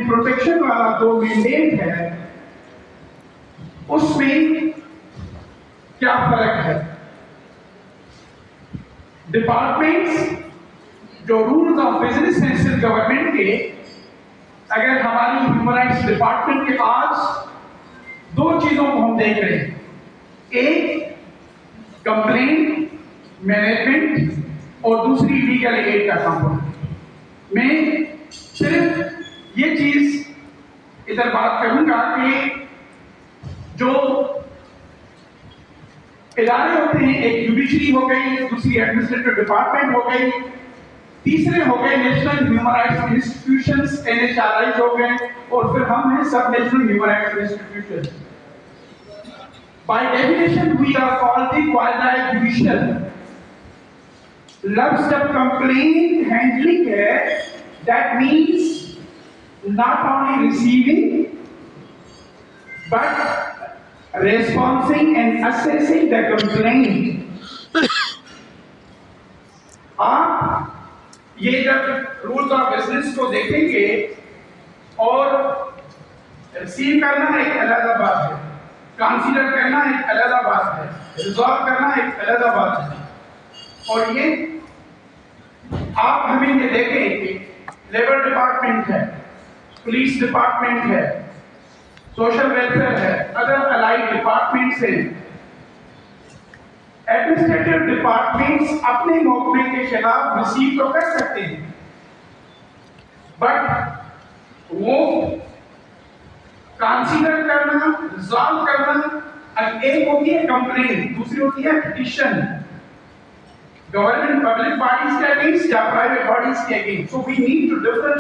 Protection वाला जो mandate है उसमें क्या फर्क है। डिपार्टमेंट्स जो रूल्स ऑफ बिजनेस हैं सिर्फ गवर्नमेंट के, अगर हमारी ह्यूमन राइट्स डिपार्टमेंट के आज दो चीजों को हम देख रहे हैं, एक कंप्लेंट मैनेजमेंट और दूसरी लीगल एड का कंपोनेंट। मैं सिर्फ ये चीज इधर बात करूंगा कि जो इदारे होते हैं, एक जुडिशरी हो गई, दूसरी एडमिनिस्ट्रेटिव डिपार्टमेंट हो गई, तीसरे हो गए national human rights institutions NHRI हो गए, और फिर हम हैं सब national human rights institutions. By definition we are called the quasi judicial. लव जब कंप्लेंट हैंडलिंग है, that means not only receiving but responding and assessing the complaint। आप ये जब रूल्स ऑफ बिजनेस को देखेंगे, और रिसीव करना एक अलग बात है, कंसीडर करना एक अलग बात है, रिजॉल्व करना एक अलग बात है। और ये आप हमें ये देखें कि लेबर डिपार्टमेंट है, पुलिस डिपार्टमेंट है, सोशल वेलफेयर है, अदर अलाइड डिपार्टमेंट्स हैं। एडमिनिस्ट्रेटिव डिपार्टमेंट्स अपने मौके के खिलाफ रिसीव तो कर सकते हैं, बट वो कंसीडर करना, रिजॉल्व करना, एक होती है कंप्लेंट, दूसरी होती है पिटीशन, गवर्नमेंट पब्लिक बॉडीज के अगेंस्ट या प्राइवेट बॉडीज के against. So we need to differentiate